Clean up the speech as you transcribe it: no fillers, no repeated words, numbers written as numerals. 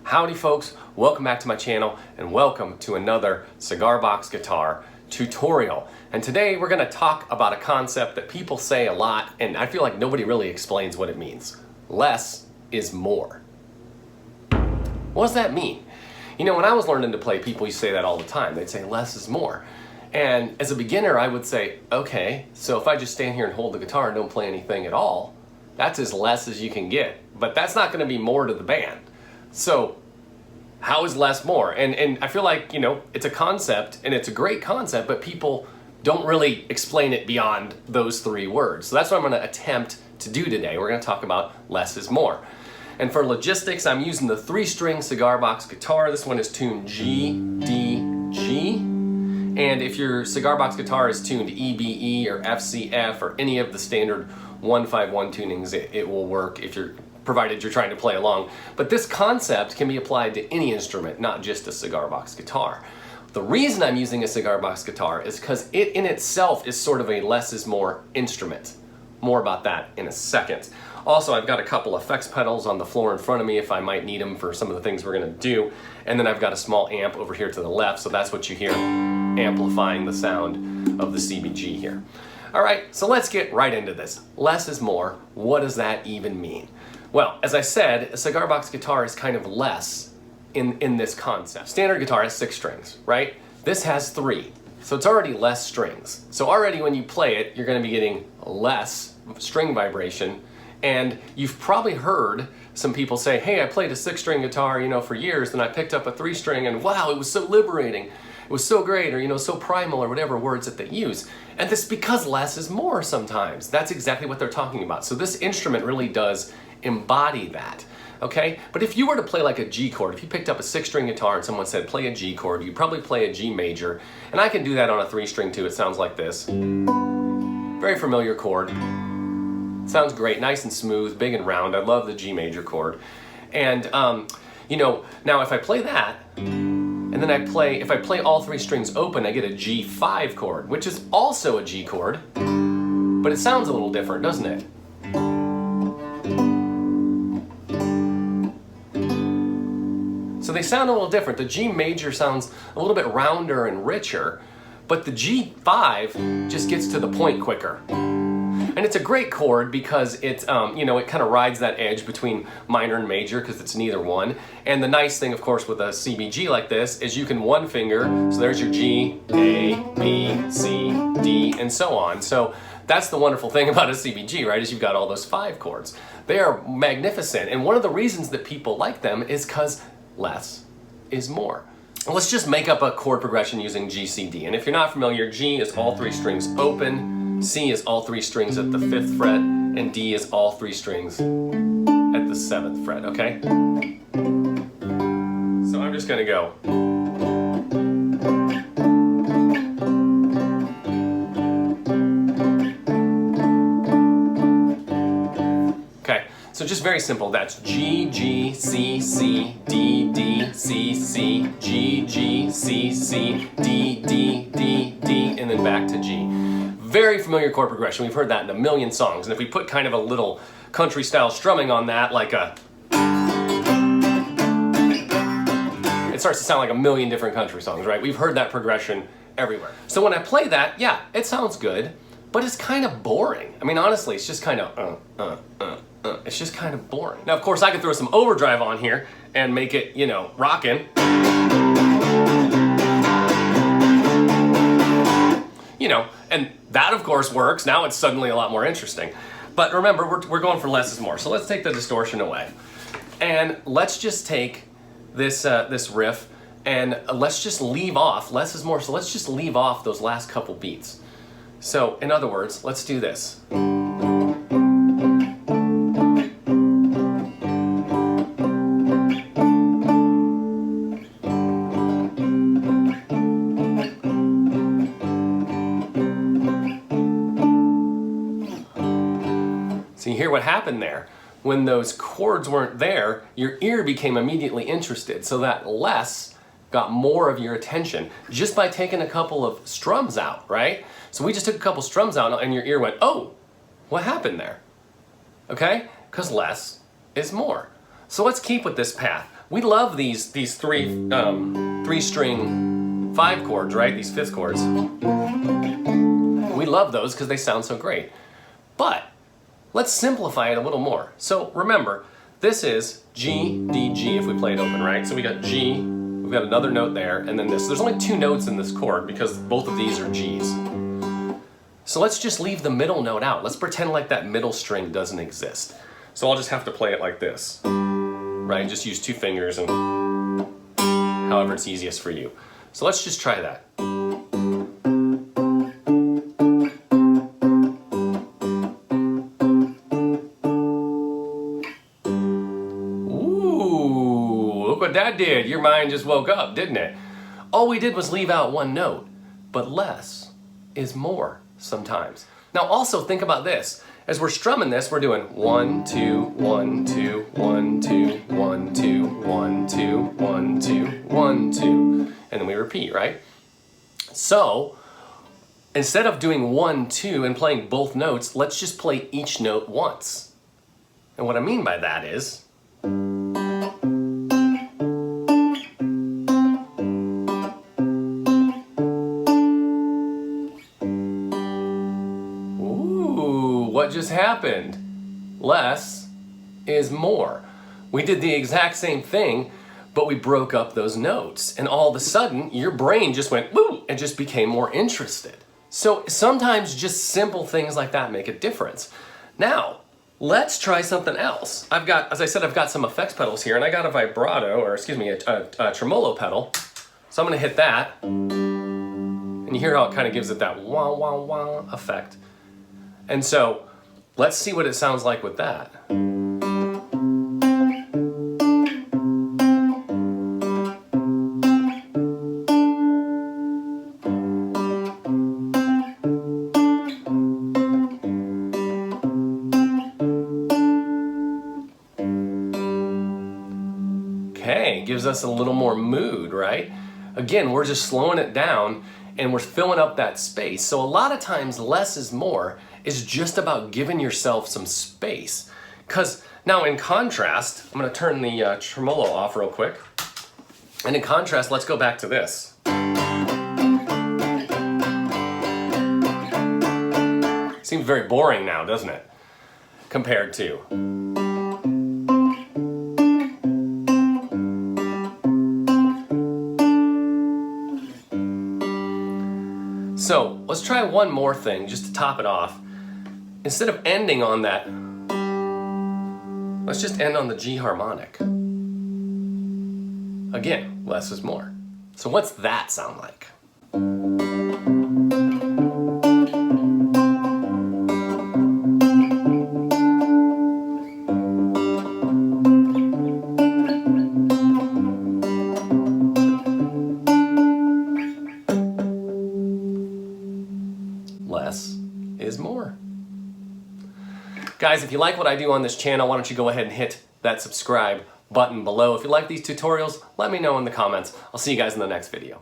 Howdy folks, welcome back to my channel and welcome to another cigar box guitar tutorial. And today we're going to talk about a concept that people say a lot and I feel like nobody really explains what it means. Less is more. What does that mean? You know, when I was learning to play, people used to say that all the time. They'd say less is more. And as a beginner, I would say, okay, so if I just stand here and hold the guitar and don't play anything at all, that's as less as you can get. But that's not going to be more to the band. So how is less more? And I feel like, you know, it's a concept and it's a great concept, but people don't really explain it beyond those three words. So that's what I'm going to attempt to do today. We're going to talk about less is more. And for logistics, I'm using the 3-string cigar box guitar. This one is tuned G, D, G. And if your cigar box guitar is tuned EBE or FCF or any of the standard 151 tunings, it will work provided you're trying to play along. But this concept can be applied to any instrument, not just a cigar box guitar. The reason I'm using a cigar box guitar is because it in itself is sort of a less is more instrument. More about that in a second. Also, I've got a couple effects pedals on the floor in front of me if I might need them for some of the things we're going to do. And then I've got a small amp over here to the left, so that's what you hear amplifying the sound of the CBG here. All right, so let's get right into this. Less is more. What does that even mean? Well, as I said, a cigar box guitar is kind of less in this concept. Standard guitar has 6 strings, right? This has 3, so it's already less strings. So already when you play it, you're going to be getting less string vibration. And you've probably heard some people say, hey, I played a 6-string guitar, you know, for years, then I picked up a 3-string and wow, it was so liberating. It was so great, or, you know, so primal, or whatever words that they use. And this because less is more sometimes. That's exactly what they're talking about. So this instrument really does embody that, okay? But if you were to play like a G chord, if you picked up a 6-string guitar and someone said play a G chord, you'd probably play a G major. And I can do that on a 3-string too. It sounds like this. Very familiar chord. Sounds great, nice and smooth, big and round. I love the G major chord. And, you know, now if I play that, and then if I play all 3 strings open, I get a G5 chord, which is also a G chord, but it sounds a little different, doesn't it? So they sound a little different. The G major sounds a little bit rounder and richer, but the G5 just gets to the point quicker. And it's a great chord because it's, you know, it kind of rides that edge between minor and major because it's neither one. And the nice thing, of course, with a CBG like this is you can one finger, so there's your G, A, B, C, D, and so on. So that's the wonderful thing about a CBG, right, is you've got all those 5 chords. They are magnificent, and one of the reasons that people like them is because less is more. Let's just make up a chord progression using G, C, D. And if you're not familiar, G is all 3 strings open, C is all 3 strings at the 5th fret, and D is all 3 strings at the 7th fret, okay? So I'm just gonna go. Okay, so just very simple. That's G, G, C, C, D, D, C, C, G, G, C, C, D, D, D, D, and then back to G. Very familiar chord progression. We've heard that in a million songs. And if we put kind of a little country style strumming on that, like it starts to sound like a million different country songs, right? We've heard that progression everywhere. So when I play that, yeah, it sounds good, but it's kind of boring. I mean, honestly, it's just kind of, it's just kind of boring. Now, of course, I could throw some overdrive on here and make it, you know, rockin'. You know, and that of course works. Now it's suddenly a lot more interesting. But remember, we're going for less is more. So let's take the distortion away. And let's just take this, this riff and let's just leave off, less is more, so let's just leave off those last couple beats. So in other words, let's do this. So you hear what happened there. When those chords weren't there, your ear became immediately interested. So that less got more of your attention just by taking a couple of strums out, right? So we just took a couple strums out and your ear went, oh, what happened there? Okay? Because less is more. So let's keep with this path. We love these three string 5 chords, right? These 5th chords. We love those because they sound so great. But let's simplify it a little more. So remember, this is G, D, G if we play it open, right? So we got G, we've got another note there, and then this. There's only 2 notes in this chord because both of these are G's. So let's just leave the middle note out. Let's pretend like that middle string doesn't exist. So I'll just have to play it like this, right? Just use 2 fingers and however it's easiest for you. So let's just try that. Look what that did. Your mind just woke up, didn't it? All we did was leave out 1 note, but less is more sometimes. Now also think about this. As we're strumming this, we're doing 1, 2, 1, 2, 1, 2, 1, 2, 1, 2, 1, 2, 1, 2, and then we repeat, right? So instead of doing 1, 2 and playing both notes, let's just play each note once. And what I mean by that is, what just happened? Less is more. We did the exact same thing, but we broke up those notes. And all of a sudden, your brain just went, woo, and just became more interested. So sometimes just simple things like that make a difference. Now, let's try something else. As I said, I've got some effects pedals here, and I got a vibrato, or excuse me, a tremolo pedal. So I'm gonna hit that, and you hear how it kind of gives it that wah, wah, wah effect. And so, let's see what it sounds like with that. Okay, gives us a little more mood, right? Again, we're just slowing it down and we're filling up that space. So a lot of times less is more is just about giving yourself some space. Because now in contrast, I'm gonna turn the tremolo off real quick. And in contrast, let's go back to this. Seems very boring now, doesn't it? Compared to. So let's try one more thing just to top it off. Instead of ending on that, let's just end on the G harmonic. Again, less is more. So what's that sound like? Less is more. Guys, if you like what I do on this channel, why don't you go ahead and hit that subscribe button below. If you like these tutorials, let me know in the comments. I'll see you guys in the next video.